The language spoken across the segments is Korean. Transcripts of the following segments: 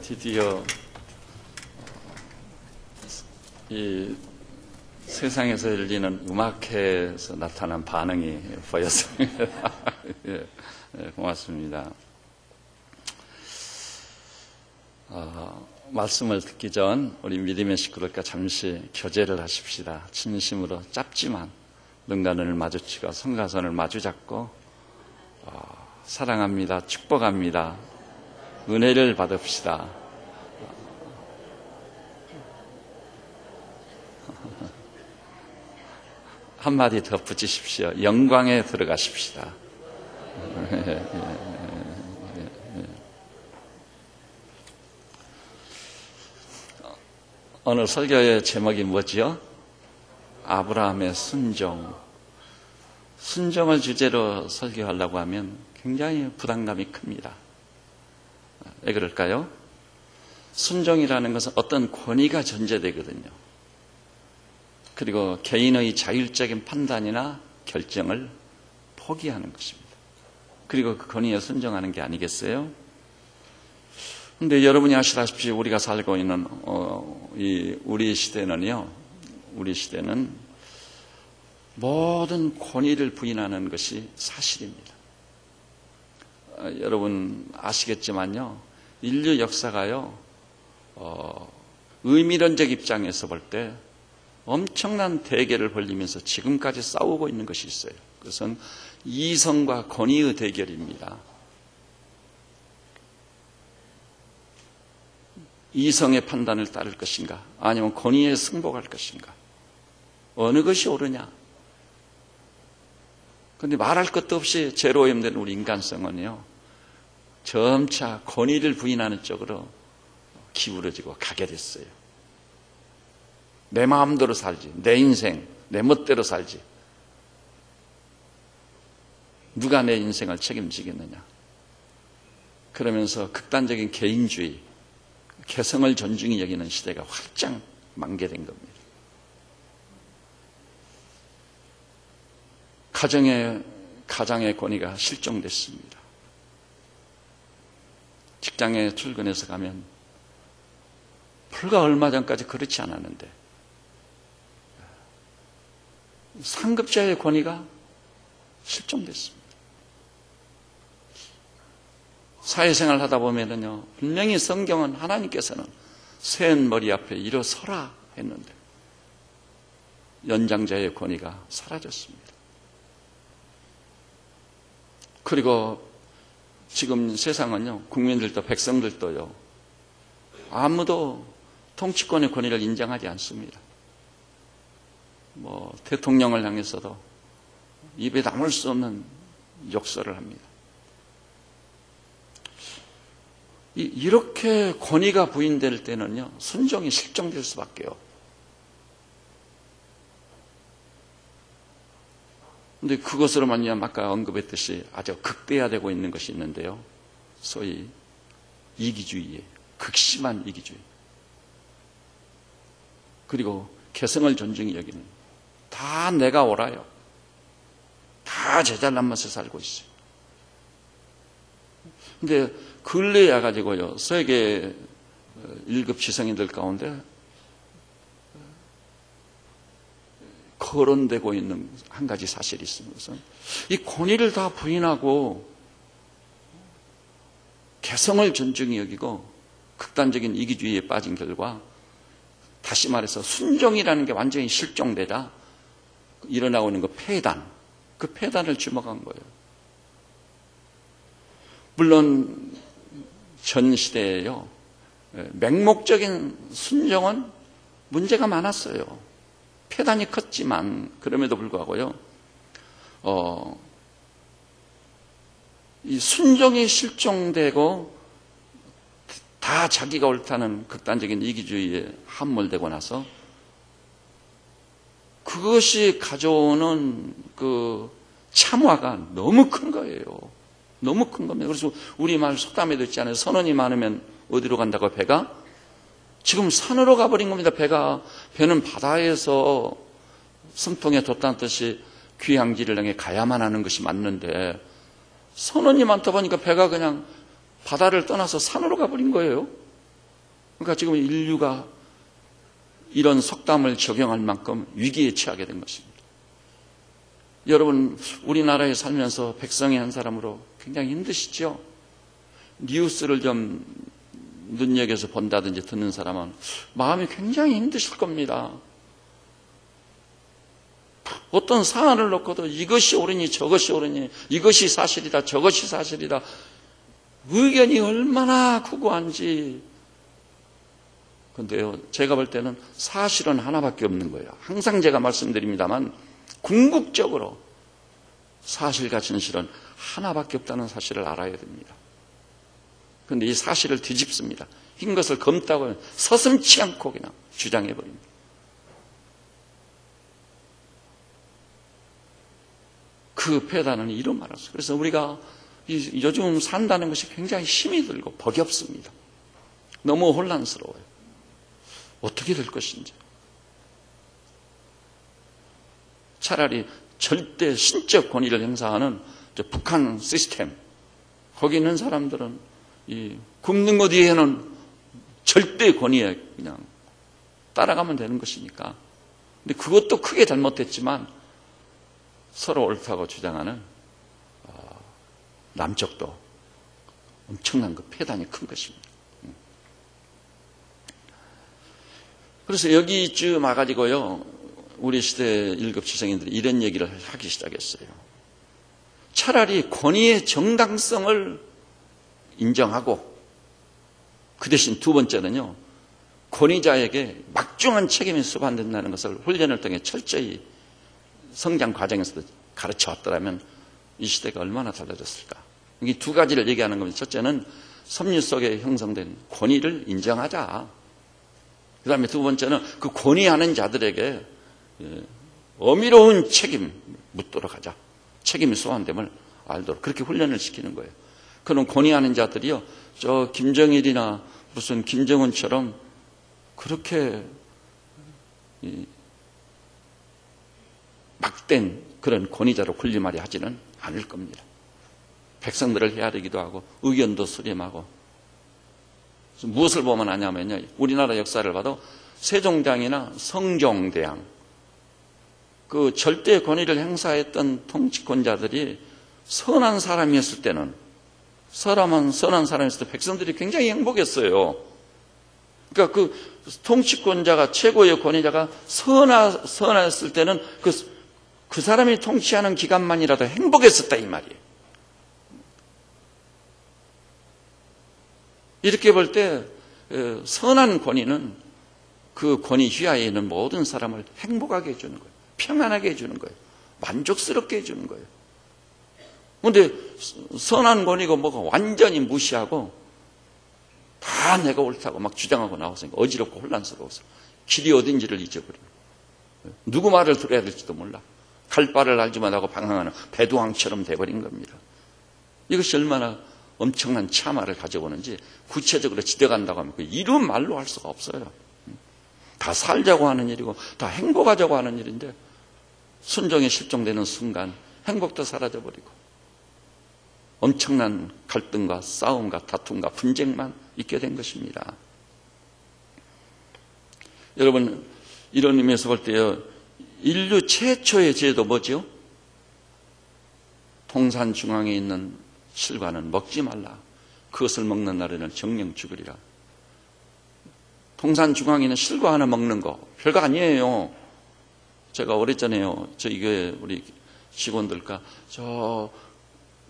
드디어 이 세상에서 열리는 음악회에서 나타난 반응이 보였습니다. 예, 고맙습니다. 말씀을 듣기 전 우리 믿음의 식구들과 잠시 교제를 하십시다. 진심으로 짧지만 눈과 눈을 마주치고 성가선을 마주잡고 사랑합니다. 축복합니다. 은혜를 받읍시다. 한마디 더 붙이십시오. 영광에 들어가십시다. 오늘 설교의 제목이 뭐지요? 아브라함의 순종. 순종을 주제로 설교하려고 하면 굉장히 부담감이 큽니다. 왜 그럴까요? 순종이라는 것은 어떤 권위가 전제되거든요. 그리고 개인의 자율적인 판단이나 결정을 포기하는 것입니다. 그리고 그 권위에 순종하는 게 아니겠어요? 그런데 여러분이 아시다시피 우리가 살고 있는 우리 시대는요, 우리 시대는 모든 권위를 부인하는 것이 사실입니다. 여러분 아시겠지만요, 인류 역사가요, 의미론적 입장에서 볼 때 엄청난 대결을 벌이면서 지금까지 싸우고 있는 것이 있어요. 그것은 이성과 권위의 대결입니다. 이성의 판단을 따를 것인가, 아니면 권위에 승복할 것인가, 어느 것이 옳으냐. 그런데 말할 것도 없이 죄로 오염된 우리 인간성은요, 점차 권위를 부인하는 쪽으로 기울어지고 가게 됐어요. 내 마음대로 살지, 내 인생 내 멋대로 살지, 누가 내 인생을 책임지겠느냐. 그러면서 극단적인 개인주의, 개성을 존중히 여기는 시대가 활짝 만개된 겁니다. 가장의 권위가 실종됐습니다. 직장에 출근해서 가면 불과 얼마 전까지 그렇지 않았는데 상급자의 권위가 실종됐습니다. 사회생활 하다 보면은요, 분명히 성경은 하나님께서는 센 머리 앞에 일어서라 했는데 연장자의 권위가 사라졌습니다. 그리고 지금 세상은요, 국민들도 백성들도요, 아무도 통치권의 권위를 인정하지 않습니다. 대통령을 향해서도 입에 담을 수 없는 욕설을 합니다. 이렇게 권위가 부인될 때는요, 순종이 실종될 수밖에요. 그런데 그것으로 말미암아 아까 언급했듯이 아주 극대화되고 있는 것이 있는데요, 소위 이기주의에 극심한 이기주의, 그리고 개성을 존중히 여기는, 다 내가 옳아요, 다 제잘난 맛에 살고 있어요. 근데 근래에 와가지고요, 세계 1급 지성인들 가운데 거론되고 있는 한 가지 사실이 있습니다. 그것은 이 권위를 다 부인하고 개성을 존중히 여기고 극단적인 이기주의에 빠진 결과, 다시 말해서 순종이라는 게 완전히 실종되다 일어나고 있는 그 폐단, 그 폐단을 주목한 거예요. 물론 전 시대에요, 맹목적인 순종은 문제가 많았어요. 폐단이 컸지만 그럼에도 불구하고요, 이 순종이 실종되고 다 자기가 옳다는 극단적인 이기주의에 함몰되고 나서 그것이 가져오는 그 참화가 너무 큰 거예요. 너무 큰 겁니다. 그래서 우리말 속담에도 있잖아요. 선원이 많으면 어디로 간다고, 배가? 지금 산으로 가버린 겁니다. 배는 바다에서 숨통에 뒀다는 뜻이 귀향지를 향해 가야만 하는 것이 맞는데, 선원이 많다 보니까 배가 그냥 바다를 떠나서 산으로 가버린 거예요. 그러니까 지금 인류가 이런 속담을 적용할 만큼 위기에 처하게 된 것입니다. 여러분, 우리나라에 살면서 백성의 한 사람으로 굉장히 힘드시죠? 뉴스를 좀 눈여겨서 본다든지 듣는 사람은 마음이 굉장히 힘드실 겁니다. 어떤 사안을 놓고도 이것이 옳으니 저것이 옳으니, 이것이 사실이다 저것이 사실이다, 의견이 얼마나 구구한지. 근데요, 제가 볼 때는 사실은 하나밖에 없는 거예요. 항상 제가 말씀드립니다만 궁극적으로 사실과 진실은 하나밖에 없다는 사실을 알아야 됩니다. 그런데 이 사실을 뒤집습니다. 흰 것을 검다고 하면 서슴지 않고 그냥 주장해버립니다. 그 폐단은 이런 말이었어요. 그래서 우리가 요즘 산다는 것이 굉장히 힘이 들고 버겁습니다. 너무 혼란스러워요. 어떻게 될 것인지. 차라리 절대 신적 권위를 행사하는 북한 시스템, 거기 있는 사람들은 이 굶는 것 뒤에는 절대 권위에 그냥 따라가면 되는 것이니까. 근데 그것도 크게 잘못됐지만 서로 옳다고 주장하는 남쪽도 엄청난 그 폐단이 큰 것입니다. 그래서 여기쯤 와가지고요, 우리 시대 1급 지성인들이 이런 얘기를 하기 시작했어요. 차라리 권위의 정당성을 인정하고, 그 대신 두 번째는요, 권위자에게 막중한 책임이 수반된다는 것을 훈련을 통해 철저히 성장 과정에서도 가르쳐 왔더라면 이 시대가 얼마나 달라졌을까. 이 두 가지를 얘기하는 겁니다. 첫째는 섭리 속에 형성된 권위를 인정하자. 그 다음에 두 번째는 그 권위하는 자들에게 어미로운 책임 묻도록 하자. 책임이 수반됨을 알도록 그렇게 훈련을 시키는 거예요. 그런 권위하는 자들이요, 저 김정일이나 무슨 김정은처럼 그렇게 막된 그런 권위자로 군림하려 하지는 않을 겁니다. 백성들을 헤아리기도 하고 의견도 수렴하고. 무엇을 보면 아냐면요, 우리나라 역사를 봐도 세종대왕이나 성종대왕, 그 절대 권위를 행사했던 통치권자들이 선한 사람이었을 때는, 선한 사람이었을 때 백성들이 굉장히 행복했어요. 그러니까 그 통치권자가, 최고의 권위자가 선했을 때는 그 사람이 통치하는 기간만이라도 행복했었다 이 말이에요. 이렇게 볼 때 선한 권위는 그 권위 휘하에 있는 모든 사람을 행복하게 해주는 거예요. 평안하게 해주는 거예요. 만족스럽게 해주는 거예요. 그런데 선한 권위가 뭐가 완전히 무시하고 다 내가 옳다고 막 주장하고 나와서 어지럽고 혼란스러워서 길이 어딘지를 잊어버려요. 누구 말을 들어야 될지도 몰라. 갈 바를 알지 못하고 방황하는 배두왕처럼 돼버린 겁니다. 이것이 얼마나 엄청난 참화를 가져오는지 구체적으로 지켜간다고 하면 이런 말로 할 수가 없어요. 다 살자고 하는 일이고 다 행복하자고 하는 일인데 순종에 실종되는 순간 행복도 사라져버리고 엄청난 갈등과 싸움과 다툼과 분쟁만 있게 된 것입니다. 여러분, 이런 의미에서 볼 때요, 인류 최초의 제도 뭐죠? 동산 중앙에 있는 실과는 먹지 말라. 그것을 먹는 날에는 정령 죽으리라. 동산 중앙에 있는 실과 하나 먹는 거 별거 아니에요. 제가 오래전에요, 저희 교회 우리 직원들과 저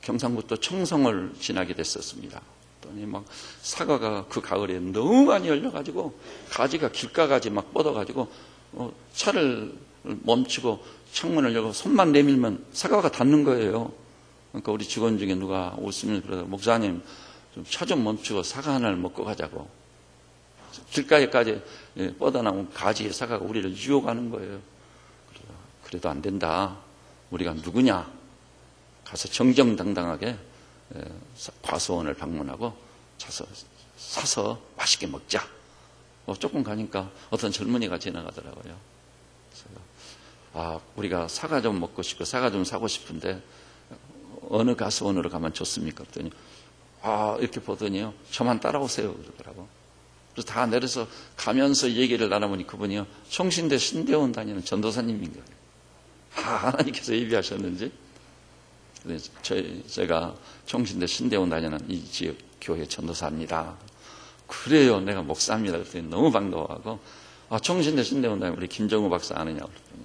경상북도 청송을 지나게 됐었습니다. 그랬더니 막 사과가 그 가을에 너무 많이 열려가지고 가지가 길가가지 막 뻗어가지고 차를 멈추고 창문을 열고 손만 내밀면 사과가 닿는 거예요. 그러니까 우리 직원 중에 누가 웃으면서 그러다, 목사님 좀 차 좀 멈추고 사과 하나를 먹고 가자고. 길가에까지 뻗어나온 가지의 사과가 우리를 유혹하는 거예요. 그래도 안 된다. 우리가 누구냐? 가서 정정당당하게 과수원을 방문하고 사서 맛있게 먹자. 조금 가니까 어떤 젊은이가 지나가더라고요. 그래서 우리가 사과 좀 먹고 싶고 사과 좀 사고 싶은데 어느 가수원으로 가면 좋습니까? 그랬더니 이렇게 보더니요, 저만 따라오세요 그러더라고. 그래서 다 내려서 가면서 얘기를 나눠보니 그분이요, 총신대 신대원 다니는 전도사님인 거예요. 하나님께서 예비하셨는지. 그래서 제가 총신대 신대원 다니는 이 지역 교회 전도사입니다. 그래요, 내가 목사입니다. 그랬더니 너무 반가워하고, 총신대 신대원 다니는 우리 김정우 박사 아느냐고 그랬더니,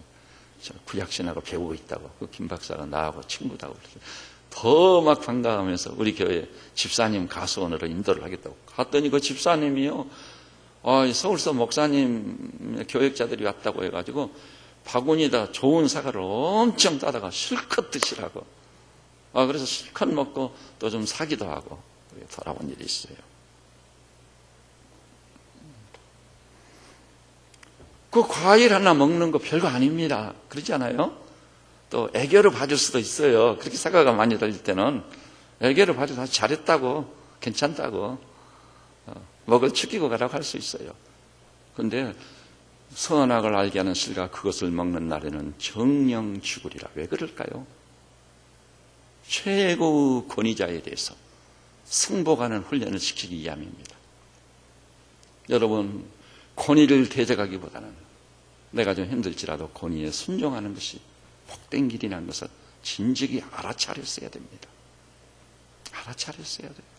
저 구약신학을 배우고 있다고. 그 김 박사가 나하고 친구다고 그랬더니 더 막 반가워하면서 우리 교회 집사님 가수원으로 인도를 하겠다고. 갔더니 그 집사님이요, 서울서 목사님 교역자들이 왔다고 해가지고 바구니에다 좋은 사과를 엄청 따다가 실컷 드시라고. 그래서 실컷 먹고 또 좀 사기도 하고 돌아온 일이 있어요. 그 과일 하나 먹는 거 별거 아닙니다. 그러지 않아요? 또 애교로 봐줄 수도 있어요. 그렇게 사과가 많이 들릴 때는 애교로 봐줘서 잘했다고, 괜찮다고, 먹을 축이고 가라고 할 수 있어요. 그런데 선악을 알게 하는 실과 그것을 먹는 날에는 정령 죽으리라. 왜 그럴까요? 최고의 권위자에 대해서 승복하는 훈련을 시키기 위함입니다. 여러분, 권위를 대적하기보다는 내가 좀 힘들지라도 권위에 순종하는 것이 복된 길이라는 것을 진즉이 알아차렸어야 됩니다. 알아차렸어야 돼요.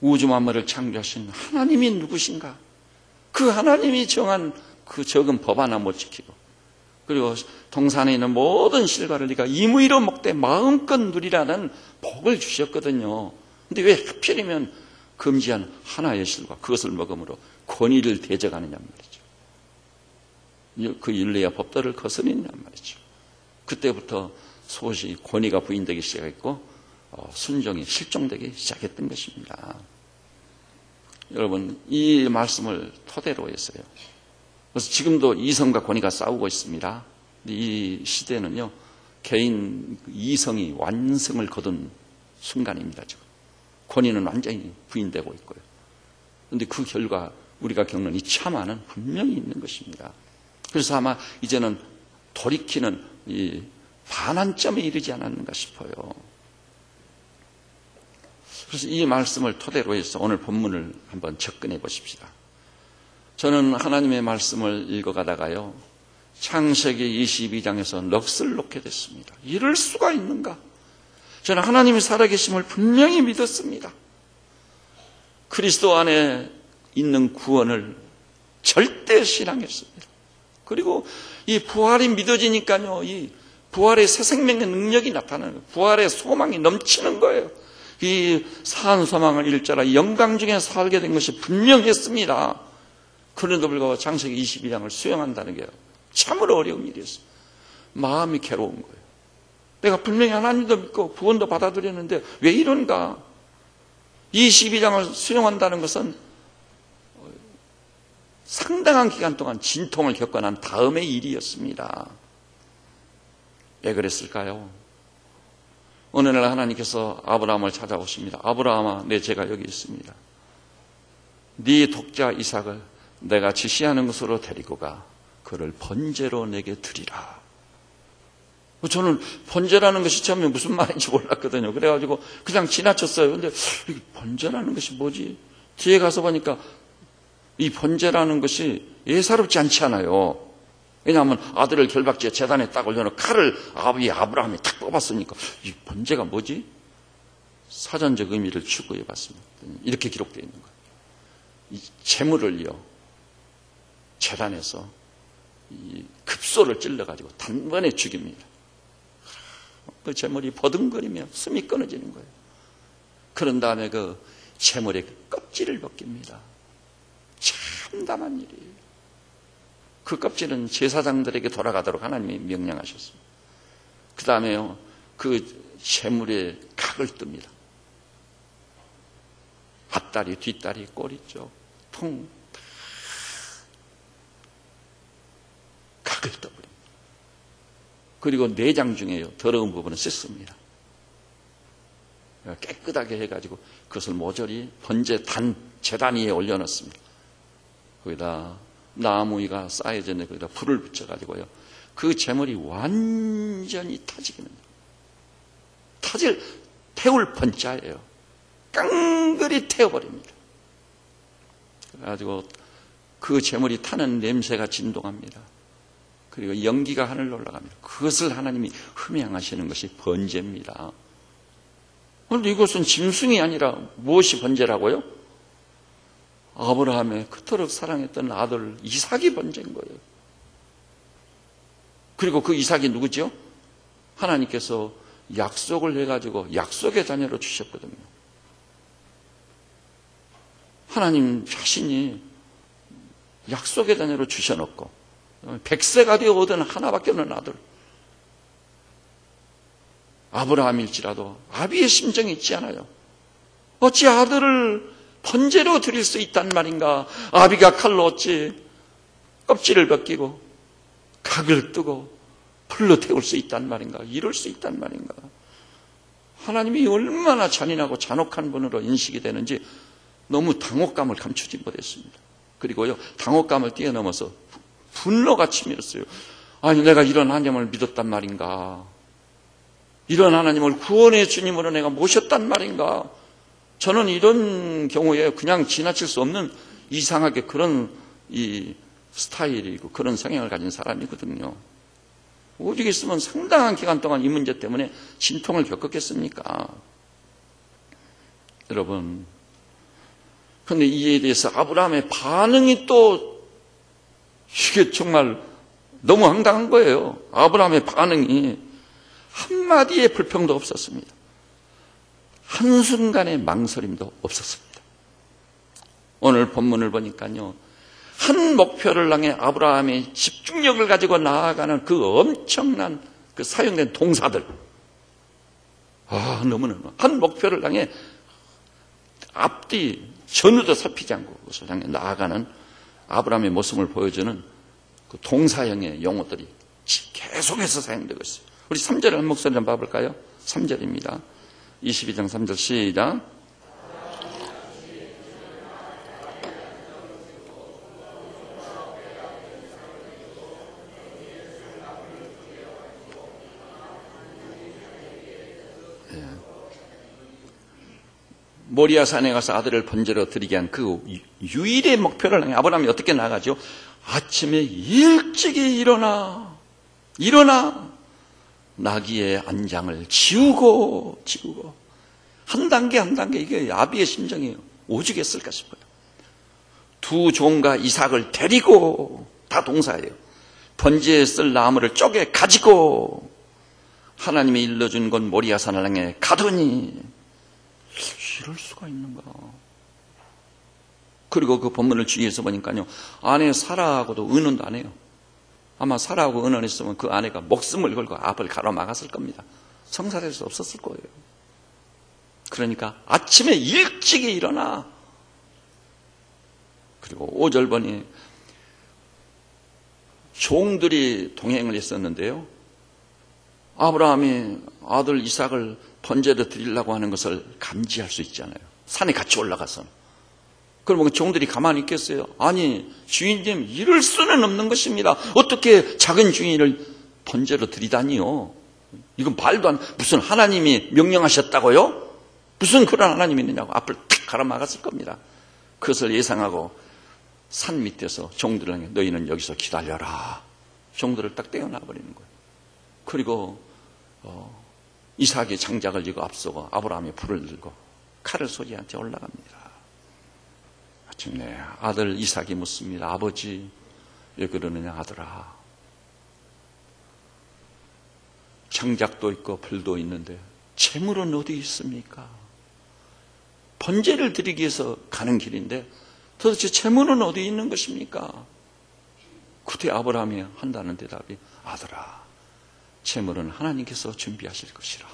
우주 만물을 창조하신 하나님이 누구신가? 그 하나님이 정한 그 적은 법 하나 못 지키고, 그리고 동산에 있는 모든 실과를 네가 임의로 먹되 마음껏 누리라는 복을 주셨거든요. 근데 왜 하필이면 금지한 하나의 실과 그것을 먹음으로 권위를 대적하느냐 말이죠. 그 윤리와 법도를 거스르느냐 말이죠. 그때부터 소시 권위가 부인되기 시작했고 순종이 실종되기 시작했던 것입니다. 여러분, 이 말씀을 토대로 했어요. 그래서 지금도 이성과 권위가 싸우고 있습니다. 이 시대는요, 개인 이성이 완성을 거둔 순간입니다. 지금 권위는 완전히 부인되고 있고요. 그런데 그 결과 우리가 겪는 이 참화는 분명히 있는 것입니다. 그래서 아마 이제는 돌이키는 이 반환점에 이르지 않았는가 싶어요. 그래서 이 말씀을 토대로 해서 오늘 본문을 한번 접근해 보십시다. 저는 하나님의 말씀을 읽어가다가요, 창세기 22장에서 넋을 놓게 됐습니다. 이럴 수가 있는가? 저는 하나님이 살아계심을 분명히 믿었습니다. 그리스도 안에 있는 구원을 절대 신앙했습니다. 그리고 이 부활이 믿어지니까요, 이 부활의 새 생명의 능력이 나타나는 거예요. 부활의 소망이 넘치는 거예요. 이 사한 소망을 일자라 영광 중에 살게 된 것이 분명했습니다. 그런데도 불구하고 창세기 22장을 수용한다는 게 참으로 어려운 일이었어요. 마음이 괴로운 거예요. 내가 분명히 하나님도 믿고 구원도 받아들였는데 왜 이런가? 22장을 수용한다는 것은 상당한 기간 동안 진통을 겪고 난 다음의 일이었습니다. 왜 그랬을까요? 어느 날 하나님께서 아브라함을 찾아오십니다. 아브라함아, 내 제가 여기 있습니다. 네 독자 이삭을 내가 지시하는 곳으로 데리고 가 그를 번제로 내게 드리라. 저는 번제라는 것이 처음에 무슨 말인지 몰랐거든요. 그래가지고 그냥 지나쳤어요. 근데 이 번제라는 것이 뭐지? 뒤에 가서 보니까 이 번제라는 것이 예사롭지 않지 않아요. 왜냐하면 아들을 결박지에 제단에 딱 올려놓고 칼을 아버지 아브라함이 탁 뽑았으니까 이 번제가 뭐지? 사전적 의미를 추구해 봤습니다. 이렇게 기록되어 있는 거예요. 이 제물을요, 제단에서 이 급소를 찔러가지고 단번에 죽입니다. 그 제물이 버둥거리며 숨이 끊어지는 거예요. 그런 다음에 그 제물의 껍질을 벗깁니다. 참담한 일이에요. 그 껍질은 제사장들에게 돌아가도록 하나님이 명령하셨습니다. 그 다음에요, 그 제물의 각을 뜹니다. 앞다리, 뒷다리, 꼬리 쪽, 통, 각을 떠버립니다. 그리고 내장 중에요, 더러운 부분은 씻습니다. 깨끗하게 해가지고 그것을 모조리 번제 제단 위에 올려놓습니다. 거기다 나무위가 쌓여졌는데 거기다 불을 붙여가지고요, 그 제물이 완전히 태울 번자예요. 깡그리 태워버립니다. 그래가지고 그 재물이 타는 냄새가 진동합니다. 그리고 연기가 하늘로 올라갑니다. 그것을 하나님이 흠양하시는 것이 번제입니다. 그런데 이것은 짐승이 아니라 무엇이 번제라고요? 아브라함의 그토록 사랑했던 아들 이삭이 번제인 거예요. 그리고 그 이삭이 누구죠? 하나님께서 약속을 해가지고 약속의 자녀로 주셨거든요. 하나님 자신이 약속의 자녀로 주셔놓고 100세가 되어 얻은 하나밖에 없는 아들, 아브라함일지라도 아비의 심정이 있지 않아요? 어찌 아들을 번제로 드릴 수 있단 말인가? 아비가 칼로 어찌 껍질을 벗기고 각을 뜨고 불로 태울 수 있단 말인가? 이럴 수 있단 말인가? 하나님이 얼마나 잔인하고 잔혹한 분으로 인식이 되는지 너무 당혹감을 감추지 못했습니다. 그리고요, 당혹감을 뛰어넘어서 분노가 치밀었어요. 아니, 내가 이런 하나님을 믿었단 말인가? 이런 하나님을 구원의 주님으로 내가 모셨단 말인가? 저는 이런 경우에 그냥 지나칠 수 없는 이상하게 그런 이 스타일이고 그런 성향을 가진 사람이거든요. 오직 있으면 상당한 기간 동안 이 문제 때문에 진통을 겪었겠습니까? 여러분, 그런데 이에 대해서 아브라함의 반응이 또 이게 정말 너무 황당한 거예요. 아브라함의 반응이 한마디의 불평도 없었습니다. 한순간의 망설임도 없었습니다. 오늘 본문을 보니까요, 한 목표를 향해 아브라함의 집중력을 가지고 나아가는 그 엄청난 그 사용된 동사들, 너무너무 한 목표를 향해 앞뒤 전후도 살피지 않고 그것을 향해 나아가는 아브라함의 모습을 보여주는 그 동사형의 용어들이 계속해서 사용되고 있어요. 우리 3절을 한 목소리 좀 봐볼까요? 3절입니다. 22장 3절 시작. 모리아 산에 가서 아들을 번제로 드리게 한 그 유일의 목표를 향해 아브라함이 어떻게 나가죠? 아침에 일찍이 일어나 나귀의 안장을 지우고 한 단계 한 단계, 이게 아비의 심정이에요. 오죽했을까 싶어요. 두 종과 이삭을 데리고, 다 동사예요. 번제에 쓸 나무를 쪼개 가지고 하나님이 일러준 곳 모리아산을 향해 가더니, 이럴 수가 있는가? 그리고 그 본문을 주위에서 보니까요, 아내 사라하고도 의논도 안 해요. 아마 사라하고 의논했으면 그 아내가 목숨을 걸고 앞을 가로막았을 겁니다. 성사될 수 없었을 거예요. 그러니까 아침에 일찍이 일어나. 그리고 5절 보니 종들이 동행을 했었는데요, 아브라함이 아들 이삭을 번제로 드리려고 하는 것을 감지할 수 있잖아요. 산에 같이 올라가서. 그러면 종들이 가만히 있겠어요? 아니, 주인님, 이럴 수는 없는 것입니다. 어떻게 작은 주인을 번제로 드리다니요? 이건 말도 안, 무슨 하나님이 명령하셨다고요? 무슨 그런 하나님이 있느냐고 앞을 탁 가로막았을 겁니다. 그것을 예상하고 산 밑에서 종들을 향해 너희는 여기서 기다려라. 종들을 딱 떼어놔버리는 거예요. 그리고 이삭이 장작을 지고 앞서고 아브라함이 불을 들고 칼을 소지한 채 올라갑니다. 마침내 아들 이삭이 묻습니다. 아버지, 왜 그러느냐 아들아. 장작도 있고 불도 있는데 재물은 어디 있습니까? 번제를 드리기 위해서 가는 길인데 도대체 재물은 어디 있는 것입니까? 그때 아브라함이 한다는 대답이, 아들아, 재물은 하나님께서 준비하실 것이라.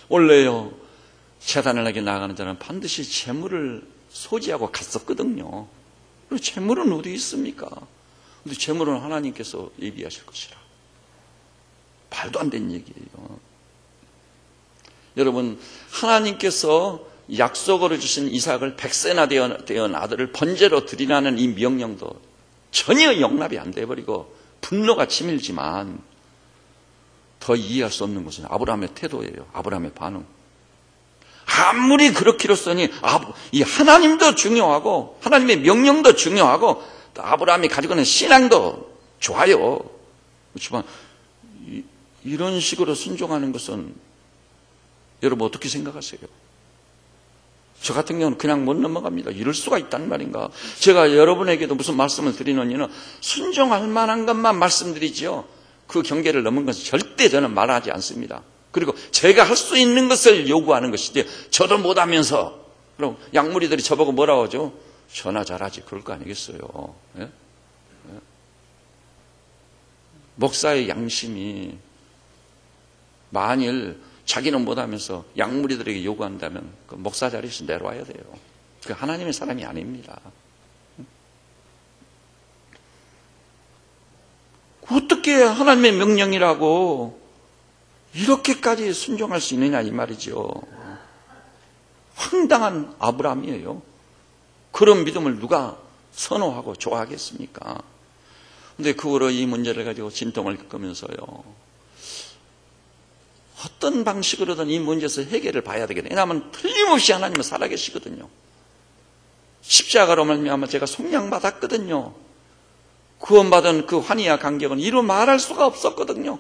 원래요, 제단을 하게 나가는 자는 반드시 재물을 소지하고 갔었거든요. 그리고 재물은 어디 있습니까? 근데 재물은 하나님께서 예비하실 것이라. 말도 안 되는 얘기예요. 여러분, 하나님께서 약속으로 주신 이삭을 100세나 되어 아들을 번제로 드리라는 이 명령도 전혀 용납이 안 돼버리고 분노가 치밀지만 더 이해할 수 없는 것은 아브라함의 태도예요. 아브라함의 반응. 아무리 그렇기로서니 이 하나님도 중요하고 하나님의 명령도 중요하고 또 아브라함이 가지고 있는 신앙도 좋아요. 그렇지만 이런 식으로 순종하는 것은 여러분 어떻게 생각하세요? 저 같은 경우는 그냥 못 넘어갑니다. 이럴 수가 있다는 말인가? 제가 여러분에게도 무슨 말씀을 드리는 이유는 순종할 만한 것만 말씀드리지요. 그 경계를 넘은 것은 절대 저는 말하지 않습니다. 그리고 제가 할 수 있는 것을 요구하는 것이지 저도 못하면서 그럼 약무리들이 저보고 뭐라고 하죠? 전화 잘하지 그럴 거 아니겠어요. 예? 예? 목사의 양심이 만일 자기는 못하면서 약무리들에게 요구한다면 그 목사 자리에서 내려와야 돼요. 그 하나님의 사람이 아닙니다. 어떻게 하나님의 명령이라고 이렇게까지 순종할 수 있느냐 이 말이죠. 황당한 아브라함이에요. 그런 믿음을 누가 선호하고 좋아하겠습니까? 그런데 그 후로 이 문제를 가지고 진통을 겪으면서요. 어떤 방식으로든 이 문제에서 해결을 봐야 되겠다. 왜냐하면 틀림없이 하나님은 살아계시거든요. 십자가로 말미암아 제가 속량받았거든요. 구원받은 그 환희와 감격은 이루 말할 수가 없었거든요.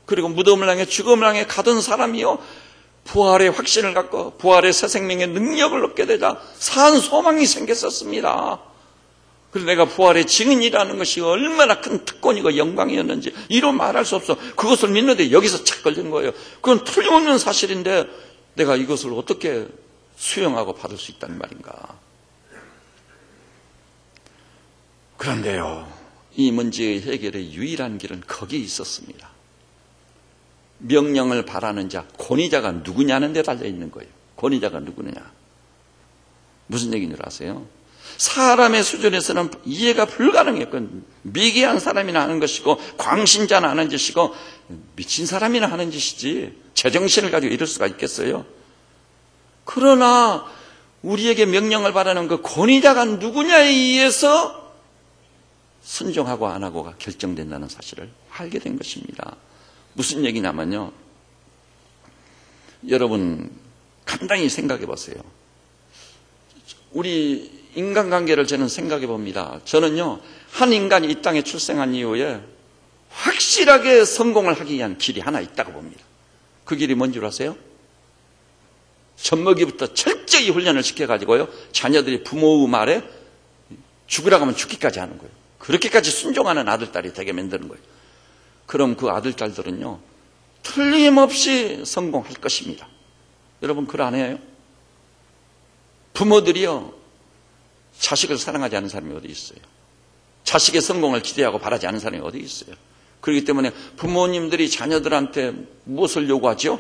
그리고 무덤을 향해 죽음을 향해 가던 사람이요. 부활의 확신을 갖고 부활의 새 생명의 능력을 얻게 되자 산 소망이 생겼었습니다. 그래서 내가 부활의 증인이라는 것이 얼마나 큰 특권이고 영광이었는지 이루 말할 수 없어. 그것을 믿는데 여기서 착 걸린 거예요. 그건 틀림없는 사실인데 내가 이것을 어떻게 수용하고 받을 수 있다는 말인가. 그런데요, 이 문제의 해결의 유일한 길은 거기에 있었습니다. 명령을 바라는 자, 권위자가 누구냐는 데 달려있는 거예요. 권위자가 누구냐. 무슨 얘기인 줄 아세요? 사람의 수준에서는 이해가 불가능해요. 그건 미개한 사람이나 하는 것이고 광신자나 하는 짓이고 미친 사람이나 하는 짓이지 제정신을 가지고 이럴 수가 있겠어요? 그러나 우리에게 명령을 바라는 그 권위자가 누구냐에 의해서 순종하고 안 하고가 결정된다는 사실을 알게 된 것입니다. 무슨 얘기냐면요. 여러분 간단히 생각해 보세요. 우리 인간관계를 저는 생각해 봅니다. 저는요, 한 인간이 이 땅에 출생한 이후에 확실하게 성공을 하기 위한 길이 하나 있다고 봅니다. 그 길이 뭔 줄 아세요? 젖먹이부터 철저히 훈련을 시켜가지고요, 자녀들이 부모의 말에 죽으라고 하면 죽기까지 하는 거예요. 그렇게까지 순종하는 아들, 딸이 되게 만드는 거예요. 그럼 그 아들, 딸들은요, 틀림없이 성공할 것입니다. 여러분, 그러 안 해요? 부모들이요, 자식을 사랑하지 않는 사람이 어디 있어요? 자식의 성공을 기대하고 바라지 않는 사람이 어디 있어요? 그렇기 때문에 부모님들이 자녀들한테 무엇을 요구하죠?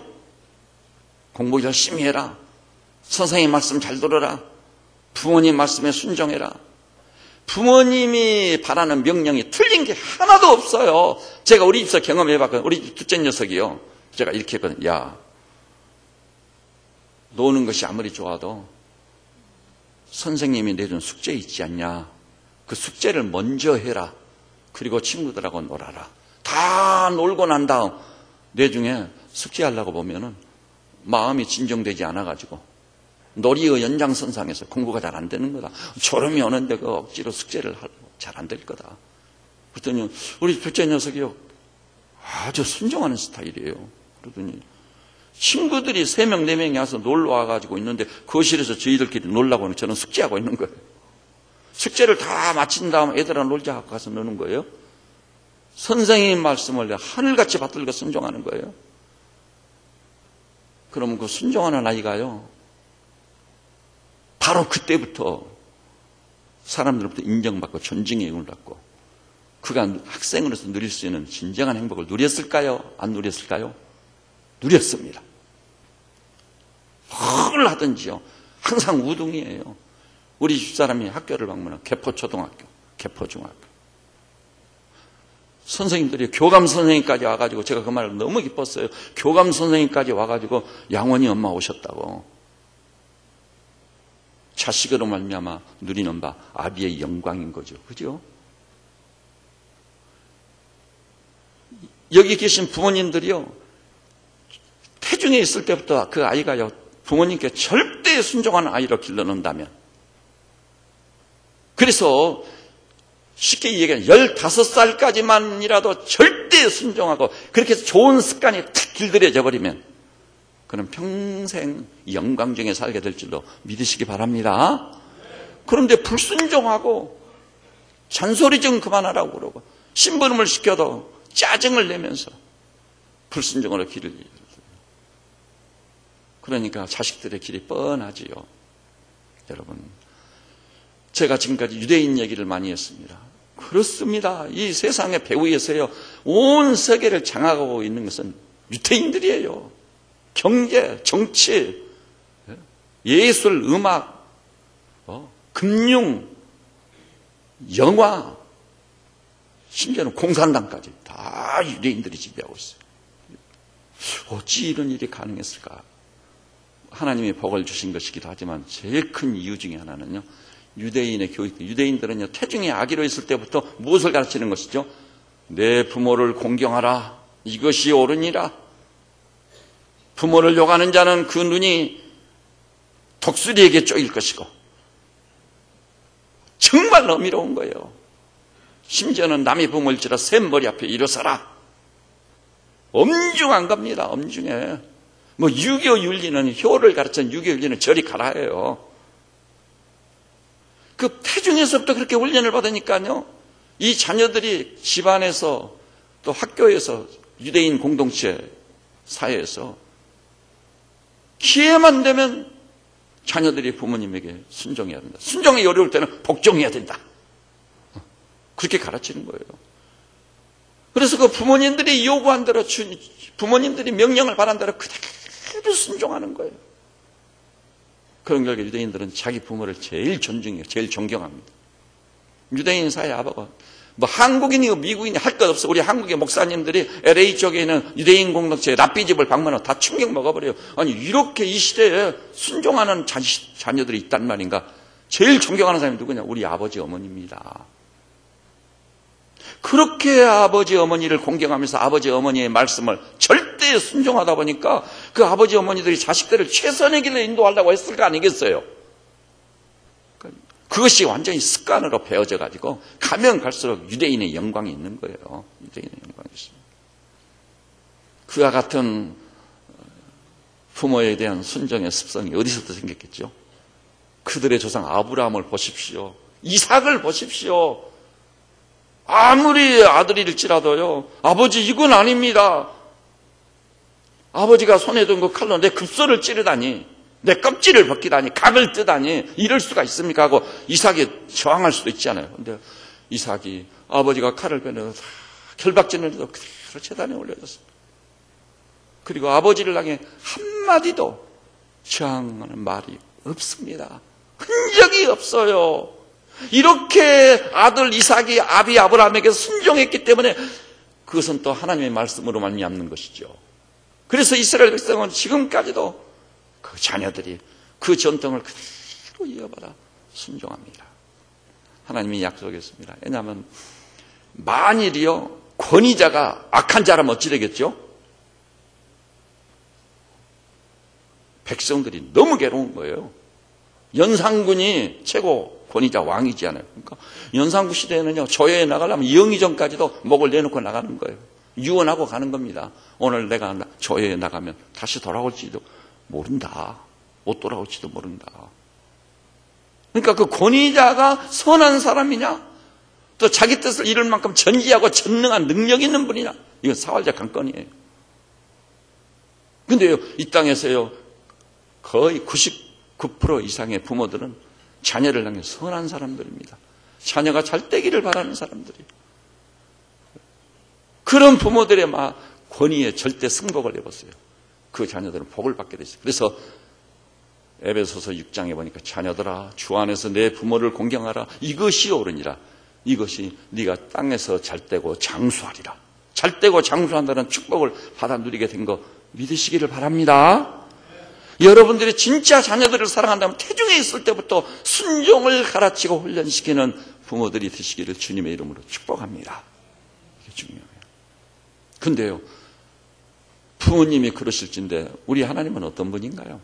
공부 열심히 해라. 선생님 말씀 잘 들어라. 부모님 말씀에 순종해라. 부모님이 바라는 명령이 틀린 게 하나도 없어요. 제가 우리 집에서 경험해봤거든요. 우리 집 둘째 녀석이요. 제가 이렇게 했거든요. 야, 노는 것이 아무리 좋아도 선생님이 내준 숙제 있지 않냐. 그 숙제를 먼저 해라. 그리고 친구들하고 놀아라. 다 놀고 난 다음 내중에 숙제하려고 보면은 마음이 진정되지 않아가지고 놀이의 연장선상에서 공부가 잘 안 되는 거다. 졸음이 오는데 그 억지로 숙제를 잘 안 될 거다. 그랬더니 우리 둘째 녀석이요. 아주 순종하는 스타일이에요. 그러더니 친구들이 3명, 4명이 와서 놀러 와가지고 있는데 거실에서 저희들끼리 놀라고 하는 저는 숙제하고 있는 거예요. 숙제를 다 마친 다음 애들아 놀자 하고 가서 노는 거예요. 선생님 말씀을 하늘같이 받들고 순종하는 거예요. 그러면 그 순종하는 아이가요, 바로 그때부터 사람들로부터 인정받고 존중의 의를 받고 그가 학생으로서 누릴 수 있는 진정한 행복을 누렸을까요? 안 누렸을까요? 누렸습니다. 뭘 하든지요. 항상 우등이에요. 우리 집사람이 학교를 방문한 개포초등학교, 개포중학교. 선생님들이 교감 선생님까지 와가지고 제가 그 말을 너무 기뻤어요. 교감 선생님까지 와가지고 양원이 엄마 오셨다고. 자식으로 말미암아 누리는 바 아비의 영광인 거죠. 그죠? 여기 계신 부모님들이요, 태중에 있을 때부터 그 아이가요, 부모님께 절대 순종하는 아이로 길러놓는다면, 그래서 쉽게 얘기하면 15살까지만이라도 절대 순종하고 그렇게 해서 좋은 습관이 탁 길들여져 버리면 그는 평생 영광 중에 살게 될 줄로 믿으시기 바랍니다. 그런데 불순종하고 잔소리 좀 그만하라고 그러고 심부름을 시켜도 짜증을 내면서 불순종으로 길을 이어요. 그러니까 자식들의 길이 뻔하지요. 여러분, 제가 지금까지 유대인 얘기를 많이 했습니다. 그렇습니다. 이 세상의 배후에서요, 온 세계를 장악하고 있는 것은 유대인들이에요. 경제, 정치, 예술, 음악, 금융, 영화, 심지어는 공산당까지 다 유대인들이 지배하고 있어요. 어찌 이런 일이 가능했을까? 하나님이 복을 주신 것이기도 하지만 제일 큰 이유 중에 하나는요, 유대인의 교육. 유대인들은요, 태중의 아기로 있을 때부터 무엇을 가르치는 것이죠? 내 부모를 공경하라. 이것이 옳으니라. 부모를 욕하는 자는 그 눈이 독수리에게 쪼일 것이고. 정말 어미로운 거예요. 심지어는 남의 부모를 찔러 샘 머리 앞에 일어서라. 엄중한 겁니다. 엄중해. 뭐 유교 윤리는, 효를 가르치는 유교 윤리는 저리 가라 해요. 그 태중에서부터 그렇게 훈련을 받으니까요, 이 자녀들이 집안에서 또 학교에서 유대인 공동체 사회에서 기회만 되면 자녀들이 부모님에게 순종해야 된다. 순종이 어려울 때는 복종해야 된다. 그렇게 가르치는 거예요. 그래서 그 부모님들이 요구한 대로, 부모님들이 명령을 바란 대로 그대로 순종하는 거예요. 그런 결과 유대인들은 자기 부모를 제일 존중해요. 제일 존경합니다. 유대인 사회 아버가 뭐 한국인이고 미국인이 할 것 없어. 우리 한국의 목사님들이 LA 쪽에 있는 유대인 공동체에 랍비집을 방문하고 다 충격 먹어버려요. 아니, 이렇게 이 시대에 순종하는 자녀들이 있단 말인가. 제일 존경하는 사람이 누구냐? 우리 아버지 어머니입니다. 그렇게 아버지 어머니를 공경하면서 아버지 어머니의 말씀을 절대 순종하다 보니까 그 아버지 어머니들이 자식들을 최선의 길로 인도하려고 했을 거 아니겠어요? 그것이 완전히 습관으로 배어져 가지고 가면 갈수록 유대인의 영광이 있는 거예요. 유대인의 영광이 있습니다. 그와 같은 부모에 대한 순종의 습성이 어디서부터 생겼겠죠? 그들의 조상 아브라함을 보십시오. 이삭을 보십시오. 아무리 아들일지라도요, 아버지 이건 아닙니다. 아버지가 손에 든 그 칼로 내 급소를 찌르다니, 내 껍질을 벗기다니, 각을 뜨다니, 이럴 수가 있습니까? 하고 이삭이 저항할 수도 있잖아요. 근데 이삭이 아버지가 칼을 빼내서 결박짓는데도 그대로 제단에 올려졌습니다. 그리고 아버지를 향해 한마디도 저항하는 말이 없습니다. 흔적이 없어요. 이렇게 아들 이삭이 아비 아브라함에게 순종했기 때문에 그것은 또 하나님의 말씀으로 말미암는 것이죠. 그래서 이스라엘 백성은 지금까지도 그 자녀들이 그 전통을 그대로 이어받아 순종합니다. 하나님이 약속했습니다. 왜냐하면 만일이요, 권위자가 악한 자라면 어찌 되겠죠? 백성들이 너무 괴로운 거예요. 연산군이 최고 권위자 왕이지 않아요. 그러니까 연산군 시대에는요, 조회에 나가려면 영의정까지도 목을 내놓고 나가는 거예요. 유언하고 가는 겁니다. 오늘 내가 조회에 나가면 다시 돌아올지도 모른다. 못 돌아올지도 모른다. 그러니까 그 권위자가 선한 사람이냐, 또 자기 뜻을 이룰 만큼 전지하고 전능한 능력 있는 분이냐, 이건 사활적 관건이에요. 근데요, 이 땅에서요, 거의 99% 이상의 부모들은 자녀를 향해 선한 사람들입니다. 자녀가 잘 되기를 바라는 사람들이. 그런 부모들의 권위에 절대 승복을 해봤어요. 그 자녀들은 복을 받게 됐어요. 그래서 에베소서 6장에 보니까 자녀들아, 주 안에서 내 부모를 공경하라. 이것이 옳으니라. 이것이 네가 땅에서 잘되고 장수하리라. 잘되고 장수한다는 축복을 받아 누리게 된 거 믿으시기를 바랍니다. 여러분들이 진짜 자녀들을 사랑한다면 태중에 있을 때부터 순종을 가르치고 훈련시키는 부모들이 되시기를 주님의 이름으로 축복합니다. 이게 중요해요. 근데요, 부모님이 그러실진데 우리 하나님은 어떤 분인가요?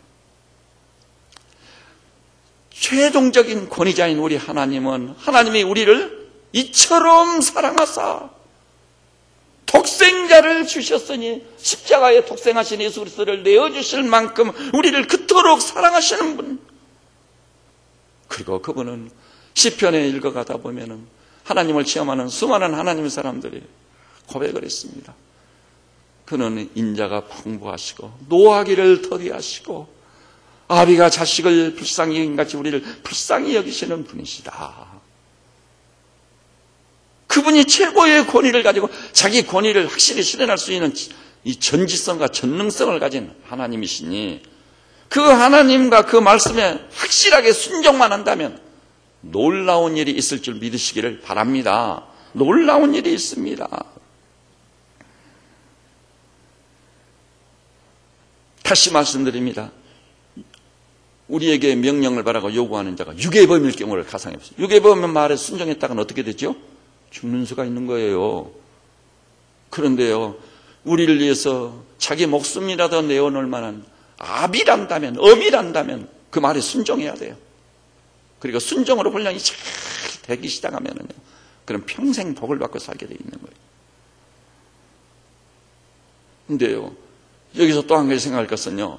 최종적인 권위자인 우리 하나님은, 하나님이 우리를 이처럼 사랑하사 독생자를 주셨으니, 십자가에 독생하신 예수 그리스도를 내어주실 만큼 우리를 그토록 사랑하시는 분. 그리고 그분은 시편에 읽어가다 보면은 하나님을 체험하는 수많은 하나님의 사람들이 고백을 했습니다. 그는 인자가 풍부하시고 노하기를 더디하시고 아비가 자식을 불쌍히 여긴 같이 우리를 불쌍히 여기시는 분이시다. 그분이 최고의 권위를 가지고 자기 권위를 확실히 실현할 수 있는 이 전지성과 전능성을 가진 하나님이시니, 그 하나님과 그 말씀에 확실하게 순종만 한다면 놀라운 일이 있을 줄 믿으시기를 바랍니다. 놀라운 일이 있습니다. 다시 말씀드립니다. 우리에게 명령을 바라고 요구하는 자가 유괴범일 경우를 가상해 보세요. 유괴범의 말에 순종했다가는 어떻게 되죠? 죽는 수가 있는 거예요. 그런데요, 우리를 위해서 자기 목숨이라도 내어놓을 만한 아비란다면, 엄이란다면 그 말에 순종해야 돼요. 그리고 순종으로 훈련이 잘 되기 시작하면은요, 그럼 평생 복을 받고 살게 돼 있는 거예요. 근데요, 여기서 또 한 가지 생각할 것은요,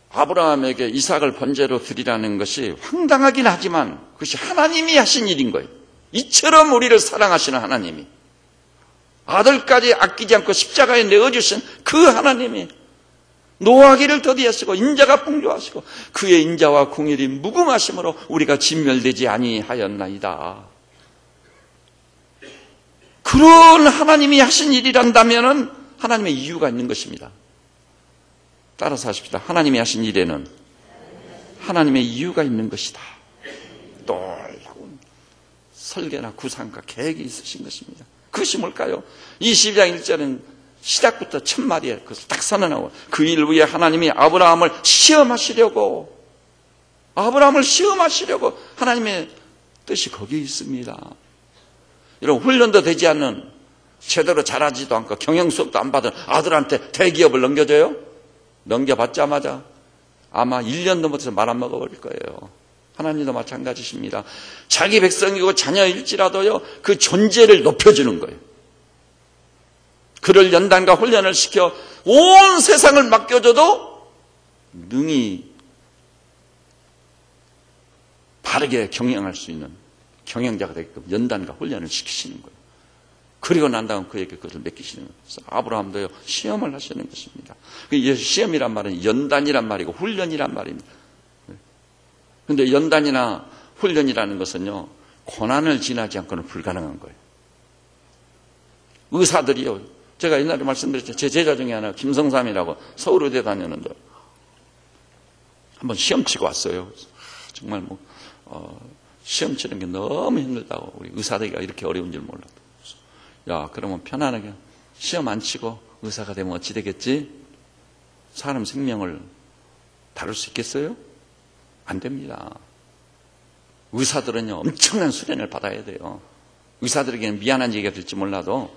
아브라함에게 이삭을 번제로 드리라는 것이 황당하긴 하지만 그것이 하나님이 하신 일인 거예요. 이처럼 우리를 사랑하시는 하나님이, 아들까지 아끼지 않고 십자가에 내어주신 그 하나님이 노하기를 더디하시고 인자가 풍조하시고 그의 인자와 공일이 무궁하심으로 우리가 진멸되지 아니하였나이다. 그런 하나님이 하신 일이란다면 하나님의 이유가 있는 것입니다. 따라서 하십시다. 하나님이 하신 일에는 하나님의 이유가 있는 것이다. 놀라운 설계나 구상과 계획이 있으신 것입니다. 그것이 뭘까요? 22장 1절은 시작부터 첫 마디에 그것을 딱 선언하고, 그 일 위에 하나님이 아브라함을 시험하시려고 하나님의 뜻이 거기에 있습니다. 이런 훈련도 되지 않는, 제대로 자라지도 않고 경영 수업도 안 받은 아들한테 대기업을 넘겨줘요? 넘겨받자마자 아마 1년도 못해서 말 안 먹어버릴 거예요. 하나님도 마찬가지십니다. 자기 백성이고 자녀일지라도요, 그 존재를 높여주는 거예요. 그를 연단과 훈련을 시켜 온 세상을 맡겨줘도 능히 바르게 경영할 수 있는 경영자가 되게끔 연단과 훈련을 시키시는 거예요. 그리고 난 다음 그에게 그것을 맡기시는 거예요. 그래서 아브라함도요, 시험을 하시는 것입니다. 시험이란 말은 연단이란 말이고 훈련이란 말입니다. 그런데 연단이나 훈련이라는 것은요, 고난을 지나지 않고는 불가능한 거예요. 의사들이요, 제가 옛날에 말씀드렸죠. 제 제자 중에 하나 김성삼이라고 서울의대 다녔는데 한번 시험 치고 왔어요. 정말 시험 치는 게 너무 힘들다고, 우리 의사들이 이렇게 어려운 줄 몰랐다. 야, 그러면 편안하게 시험 안 치고 의사가 되면 어찌 되겠지? 사람 생명을 다룰 수 있겠어요? 안 됩니다. 의사들은요, 엄청난 수련을 받아야 돼요. 의사들에게는 미안한 얘기가 될지 몰라도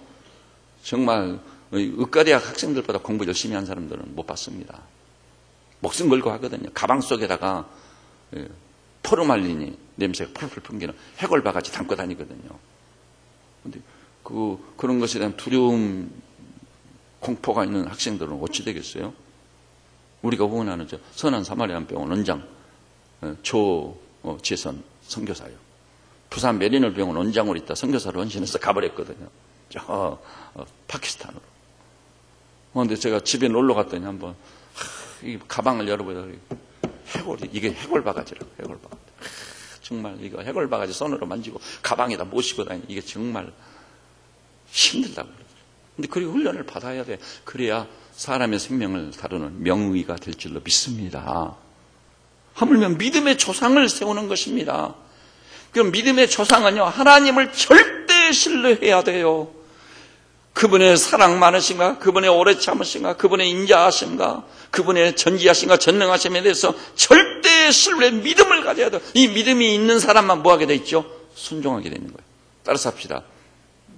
정말 의과대학 학생들보다 공부 열심히 한 사람들은 못 받습니다. 목숨 걸고 하거든요. 가방 속에다가 포르말린이 냄새가 풀풀 풍기는 해골바가지 담고 다니거든요. 근데 그런 것에 대한 두려움, 공포가 있는 학생들은 어찌 되겠어요? 우리가 후원하는 선한 사마리안 병원 원장 조재선 선교사요. 부산 메리널 병원 원장으로 있다 선교사로 헌신해서 가버렸거든요. 저 파키스탄으로. 그런데 제가 집에 놀러 갔더니 한번 이 가방을 열어보더니 이게 해골바가지라고, 해골바가지. 정말 이거 해골바가지 손으로 만지고 가방에다 모시고 다니는, 이게 정말 힘들다고 그러더라고요. 근데 그리고 훈련을 받아야 돼. 그래야 사람의 생명을 다루는 명의가 될 줄로 믿습니다. 하물며 믿음의 조상을 세우는 것입니다. 그럼 믿음의 조상은요, 하나님을 절대 신뢰해야 돼요. 그분의 사랑 많으신가, 그분의 오래 참으신가, 그분의 인자하신가, 그분의 전지하신가, 전능하심에 대해서 절대 신뢰, 믿음을 가져야 돼요. 이 믿음이 있는 사람만 뭐하게 돼 있죠? 순종하게 되는 거예요. 따라서 합시다.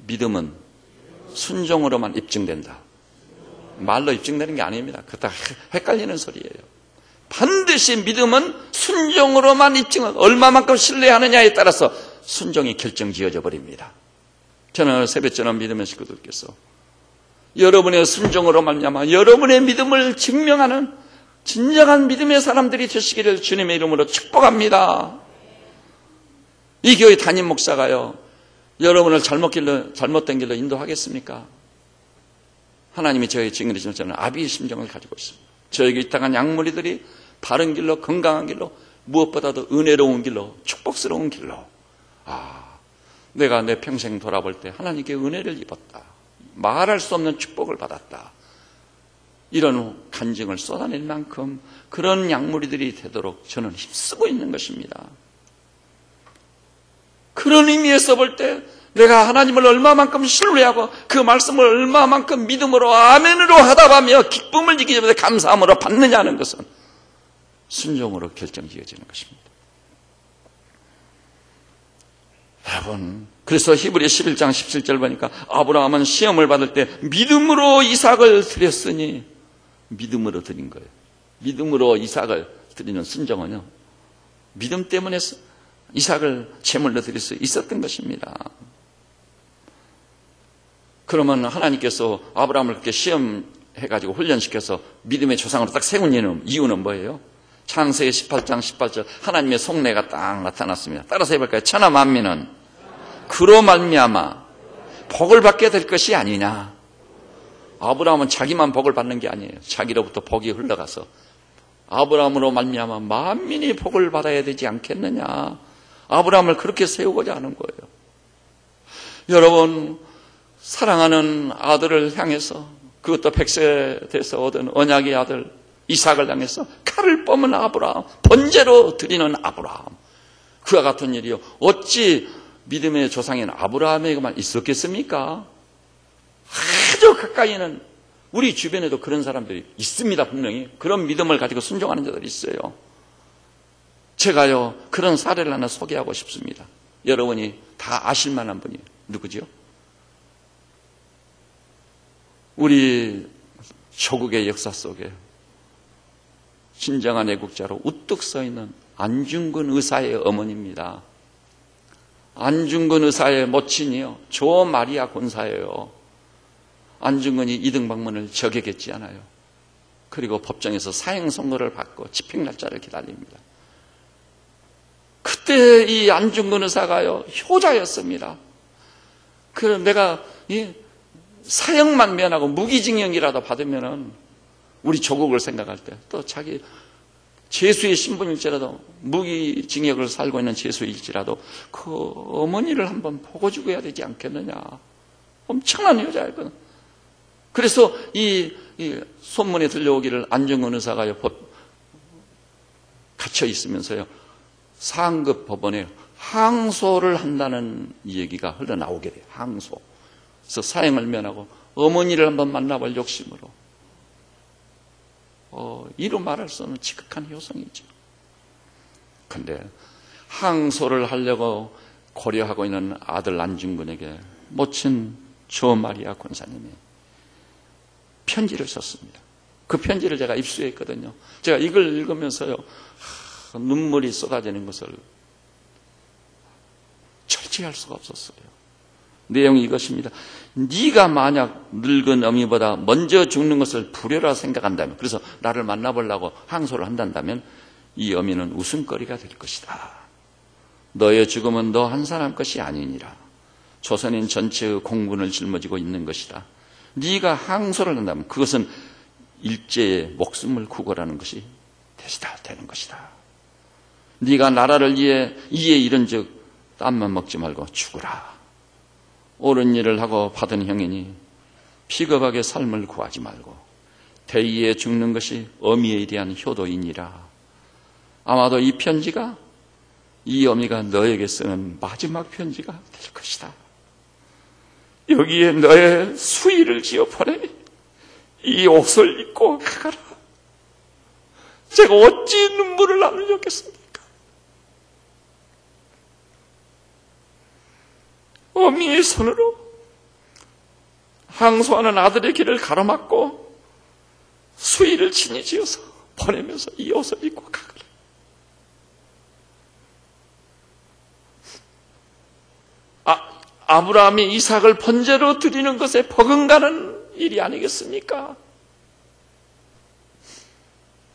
믿음은 순종으로만 입증된다. 말로 입증되는 게 아닙니다. 그거 다 헷갈리는 소리예요. 반드시 믿음은 순종으로만 입증을 얼마만큼 신뢰하느냐에 따라서 순종이 결정지어져 버립니다. 저는 새벽전원 믿음의 식구들께서 여러분의 순종으로 말미암아 여러분의 믿음을 증명하는 진정한 믿음의 사람들이 되시기를 주님의 이름으로 축복합니다. 이 교회 담임 목사가요, 여러분을 잘못된 길로 인도하겠습니까? 하나님이 저에게 증인해 주시면 저는 아비의 심정을 가지고 있습니다. 저에게 이땅한 양무리들이 바른 길로, 건강한 길로, 무엇보다도 은혜로운 길로, 축복스러운 길로, 내가 내 평생 돌아볼 때 하나님께 은혜를 입었다, 말할 수 없는 축복을 받았다, 이런 간증을 쏟아낼 만큼 그런 양무리들이 되도록 저는 힘쓰고 있는 것입니다. 그런 의미에서 볼 때 내가 하나님을 얼마만큼 신뢰하고 그 말씀을 얼마만큼 믿음으로 아멘으로 하다가며 기쁨을 느끼면서 감사함으로 받느냐는 것은 순종으로 결정지어지는 것입니다. 여러분, 그래서 히브리 11장 17절 보니까 아브라함은 시험을 받을 때 믿음으로 이삭을 드렸으니, 믿음으로 드린 거예요. 믿음으로 이삭을 드리는 순종은요, 믿음 때문에 이삭을 제물로 드릴 수 있었던 것입니다. 그러면 하나님께서 아브라함을 그렇게 시험해가지고 훈련시켜서 믿음의 조상으로 딱 세운 이유는 뭐예요? 창세기 18장 18절 하나님의 속내가 딱 나타났습니다. 따라서 해볼까요? 천하 만민은 그로 말미암아 복을 받게 될 것이 아니냐. 아브라함은 자기만 복을 받는 게 아니에요. 자기로부터 복이 흘러가서 아브라함으로 말미암아 만민이 복을 받아야 되지 않겠느냐. 아브라함을 그렇게 세우고자 하는 거예요. 여러분, 사랑하는 아들을 향해서, 그것도 100세 돼서 얻은 언약의 아들 이삭을 향해서 칼을 뻗은 아브라함, 번제로 드리는 아브라함, 그와 같은 일이요, 어찌 믿음의 조상인 아브라함에게만 있었겠습니까? 아주 가까이는 우리 주변에도 그런 사람들이 있습니다. 분명히 그런 믿음을 가지고 순종하는 자들이 있어요. 제가요, 그런 사례를 하나 소개하고 싶습니다. 여러분이 다 아실 만한 분이 누구죠? 우리 조국의 역사 속에 진정한 애국자로 우뚝 서 있는 안중근 의사의 어머니입니다. 안중근 의사의 모친이요, 조 마리아 권사예요. 안중근이 이등방문을 저격했지 않아요. 그리고 법정에서 사형 선고를 받고 집행 날짜를 기다립니다. 그때 이 안중근 의사가요, 효자였습니다. 그럼 내가 이 사형만 면하고 무기징역이라도 받으면은 우리 조국을 생각할 때, 또 자기 죄수의 신분일지라도, 무기징역을 살고 있는 죄수일지라도 그 어머니를 한번 보고 죽어야 되지 않겠느냐. 엄청난 여자였거든. 그래서 이 소문에 들려오기를 안중근 의사가요, 갇혀 있으면서요, 상급 법원에 항소를 한다는 얘기가 흘러나오게 돼요. 항소. 그래서 사형을 면하고 어머니를 한번 만나볼 욕심으로, 이루 말할 수 없는 지극한 효성이죠. 그런데 항소를 하려고 고려하고 있는 아들 안중근에게 모친 조 마리아 권사님이 편지를 썼습니다. 그 편지를 제가 입수했거든요. 제가 이걸 읽으면서요, 눈물이 쏟아지는 것을 절제할 수가 없었어요. 내용이 이것입니다. 네가 만약 늙은 어미보다 먼저 죽는 것을 불효라 생각한다면, 그래서 나를 만나보려고 항소를 한다면 이 어미는 웃음거리가 될 것이다. 너의 죽음은 너 한 사람 것이 아니니라. 조선인 전체의 공분을 짊어지고 있는 것이다. 네가 항소를 한다면 그것은 일제의 목숨을 구걸하는 것이 되는 것이다. 네가 나라를 위해 이에 이른즉 땀만 먹지 말고 죽으라. 옳은 일을 하고 받은 형이니 비겁하게 삶을 구하지 말고 대의에 죽는 것이 어미에 대한 효도이니라. 아마도 이 편지가 이 어미가 너에게 쓰는 마지막 편지가 될 것이다. 여기에 너의 수의를 지어 보내니 이 옷을 입고 가거라. 제가 어찌 눈물을 안 흘렸겠습니까? 어미의 손으로 항소하는 아들의 길을 가로막고 수의를 친히 지어서 보내면서 이 옷을 입고 가거라. 아브라함이 이삭을 번제로 드리는 것에 버금가는 일이 아니겠습니까?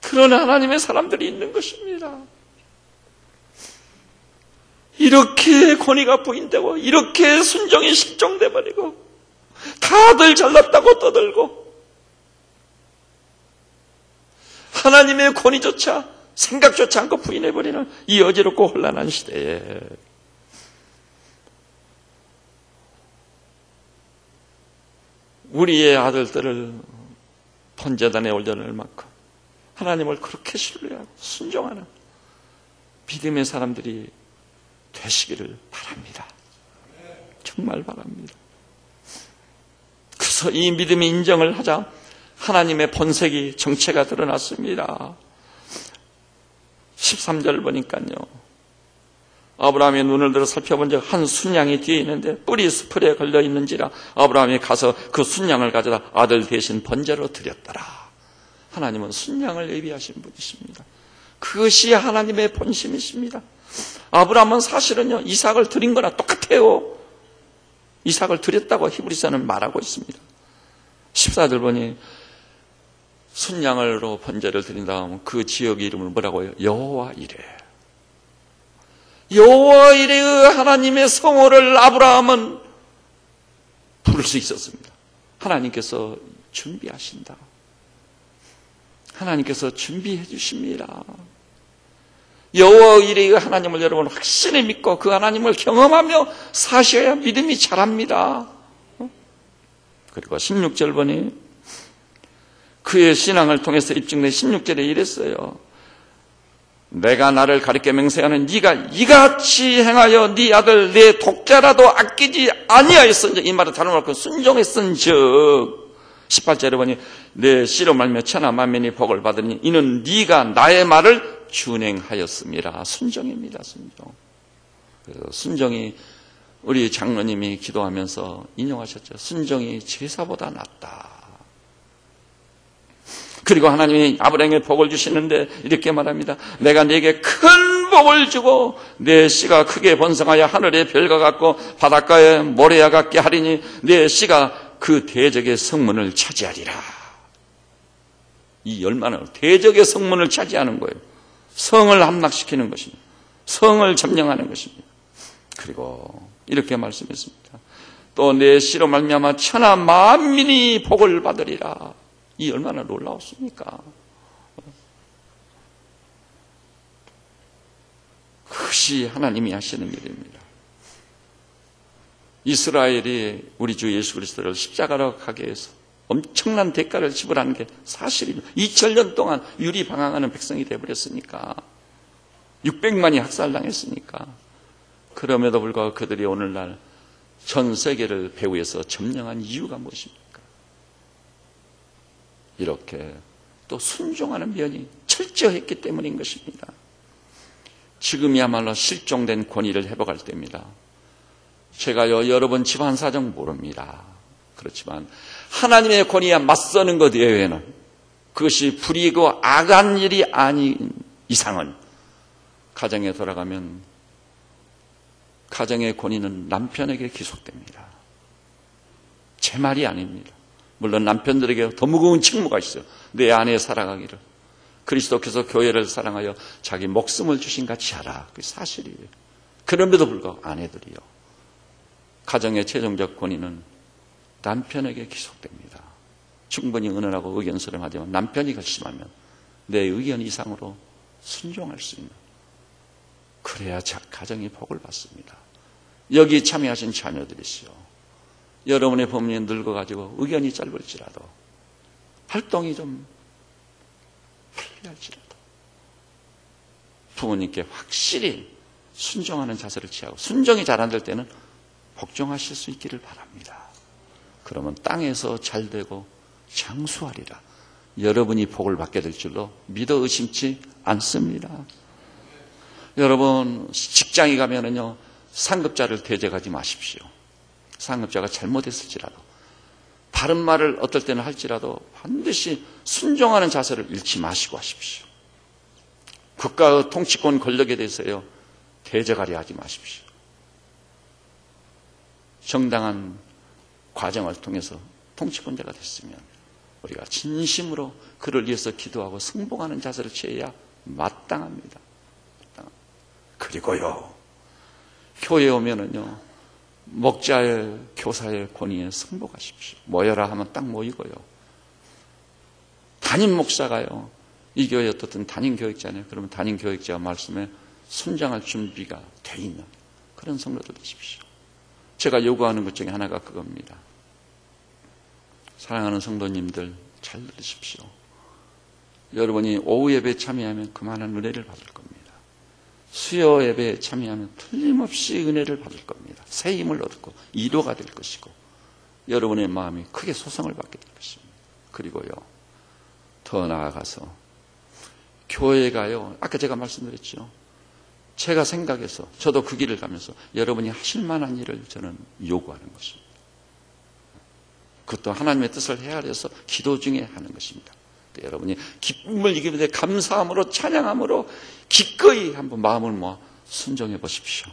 그런 하나님의 사람들이 있는 것입니다. 이렇게 권위가 부인되고 이렇게 순종이 실종돼 버리고 다들 잘났다고 떠들고 하나님의 권위조차 생각조차 않고 부인해버리는 이 어지럽고 혼란한 시대에 우리의 아들들을 번제단에 올려놓을 만큼 하나님을 그렇게 신뢰하고 순종하는 믿음의 사람들이 되시기를 바랍니다. 정말 바랍니다. 그래서 이 믿음의 인정을 하자 하나님의 본색이 정체가 드러났습니다. 13절 보니까요. 아브라함의 눈을 들어 살펴본 적 한 순양이 뒤에 있는데 뿔이 수풀에 걸려 있는지라 아브라함이 가서 그 순양을 가져다 아들 대신 번제로 드렸더라. 하나님은 순양을 예비하신 분이십니다. 그것이 하나님의 본심이십니다. 아브라함은 사실은요 이삭을 드린 거나 똑같아요. 이삭을 드렸다고 히브리서는 말하고 있습니다. 14절 보니 순양으로 번제를 드린 다음 그 지역 이름을 뭐라고 해요? 여호와 이레. 여호와 이레의 하나님의 성호를 아브라함은 부를 수 있었습니다. 하나님께서 준비하신다. 하나님께서 준비해 주십니다. 여호와 이레의 하나님을 여러분 확실히 믿고 그 하나님을 경험하며 사셔야 믿음이 자랍니다. 그리고 16절 보니 그의 신앙을 통해서 입증된 16절에 이랬어요. 내가 나를 가리켜 맹세하는 네가 이같이 행하여 네 아들 내 독자라도 아끼지 아니하였은즉 이 말은 다른 말로 순종했은즉 18절에 보니 내 씨로 말며 천하 만민이 복을 받으니 이는 네가 나의 말을 준행하였습니다. 순종입니다. 순종. 그래서 순종이 우리 장로님이 기도하면서 인용하셨죠. 순종이 제사보다 낫다. 그리고 하나님이 아브라함에게 복을 주시는데 이렇게 말합니다. 내가 네게 큰 복을 주고 내 씨가 크게 번성하여 하늘의 별과 같고 바닷가의 모래와 같게 하리니 내 씨가 그 대적의 성문을 차지하리라. 이 열마는 대적의 성문을 차지하는 거예요. 성을 함락시키는 것입니다. 성을 점령하는 것입니다. 그리고 이렇게 말씀했습니다. 또 내 씨로 말미암아 천하 만민이 복을 받으리라. 이 얼마나 놀라웠습니까? 그것이 하나님이 하시는 일입니다. 이스라엘이 우리 주 예수 그리스도를 십자가로 가게 해서 엄청난 대가를 지불하는 게 사실입니다. 2000년 동안 유리방황하는 백성이 되어버렸으니까 600만이 학살당했으니까 그럼에도 불구하고 그들이 오늘날 전 세계를 배후에서 점령한 이유가 무엇입니까? 이렇게 또 순종하는 면이 철저했기 때문인 것입니다. 지금이야말로 실종된 권위를 회복할 때입니다. 제가요 여러분 집안 사정 모릅니다. 그렇지만 하나님의 권위에 맞서는 것 외에는 그것이 불이고 악한 일이 아닌 이상은 가정에 돌아가면 가정의 권위는 남편에게 기속됩니다. 제 말이 아닙니다. 물론 남편들에게 더 무거운 책무가 있어요. 내 아내 살아가기를 그리스도께서 교회를 사랑하여 자기 목숨을 주신 같이 하라. 그게 사실이에요. 그럼에도 불구하고 아내들이요 가정의 최종적 권위는 남편에게 기속됩니다. 충분히 은은하고 의견 수렴하지만 남편이 결심하면 내 의견 이상으로 순종할 수 있는 그래야 가정이 복을 받습니다. 여기 참여하신 자녀들이시요 여러분의 법문이 늙어가지고 의견이 짧을지라도 활동이 좀 불리할지라도 부모님께 확실히 순종하는 자세를 취하고 순종이 잘 안 될 때는 복종하실 수 있기를 바랍니다. 그러면 땅에서 잘되고 장수하리라. 여러분이 복을 받게 될 줄로 믿어 의심치 않습니다. 여러분 직장에 가면은요 상급자를 대적하지 마십시오. 상급자가 잘못했을지라도 바른 말을 어떨 때는 할지라도 반드시 순종하는 자세를 잃지 마시고 하십시오. 국가 통치권 권력에 대해서요 대적하려 하지 마십시오. 정당한 과정을 통해서 통치권자가 됐으면 우리가 진심으로 그를 위해서 기도하고 승복하는 자세를 취해야 마땅합니다. 그리고요, 교회에 오면은요, 목자의 교사의 권위에 승복하십시오. 모여라 하면 딱 모이고요. 담임 목사가요, 이 교회 어떻든 담임 교육자네요. 그러면 담임 교육자 말씀에 순장할 준비가 돼 있는 그런 성도들 되십시오. 제가 요구하는 것 중에 하나가 그겁니다. 사랑하는 성도님들 잘 들으십시오. 여러분이 오후 예배에 참여하면 그만한 은혜를 받을 겁니다. 수요 예배에 참여하면 틀림없이 은혜를 받을 겁니다. 새 힘을 얻고 위로가 될 것이고 여러분의 마음이 크게 소성을 받게 될 것입니다. 그리고요, 더 나아가서 교회가요, 아까 제가 말씀드렸죠. 제가 생각해서 저도 그 길을 가면서 여러분이 하실 만한 일을 저는 요구하는 것입니다. 그것도 하나님의 뜻을 헤아려서 기도 중에 하는 것입니다. 여러분이 기쁨을 이기는 데 감사함으로 찬양함으로 기꺼이 한번 마음을 모아 순종해 보십시오.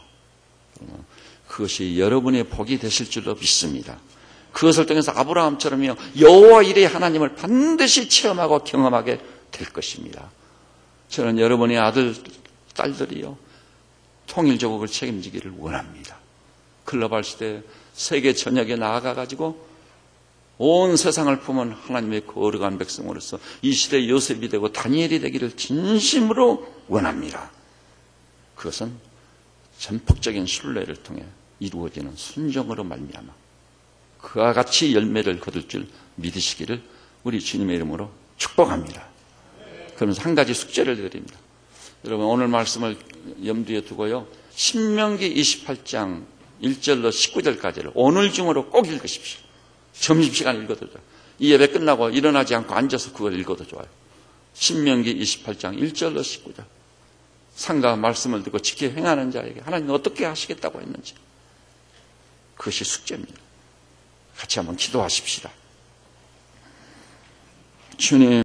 그것이 여러분의 복이 되실 줄로 믿습니다. 그것을 통해서 아브라함처럼요, 여호와 일의 하나님을 반드시 체험하고 경험하게 될 것입니다. 저는 여러분의 아들, 딸들이요, 통일조국을 책임지기를 원합니다. 글로벌 시대 세계 전역에 나아가가지고 온 세상을 품은 하나님의 거룩한 백성으로서 이 시대의 요셉이 되고 다니엘이 되기를 진심으로 원합니다. 그것은 전폭적인 순례를 통해 이루어지는 순종으로 말미암아 그와 같이 열매를 거둘 줄 믿으시기를 우리 주님의 이름으로 축복합니다. 그러면서 한 가지 숙제를 드립니다. 여러분, 오늘 말씀을 염두에 두고요, 신명기 28장 1절로 19절까지를 오늘 중으로 꼭 읽으십시오. 점심시간에 읽어도 좋아요. 이 예배 끝나고 일어나지 않고 앉아서 그걸 읽어도 좋아요. 신명기 28장 1절로 19절. 상가 말씀을 듣고 지켜 행하는 자에게 하나님은 어떻게 하시겠다고 했는지, 그것이 숙제입니다. 같이 한번 기도하십시다. 주님,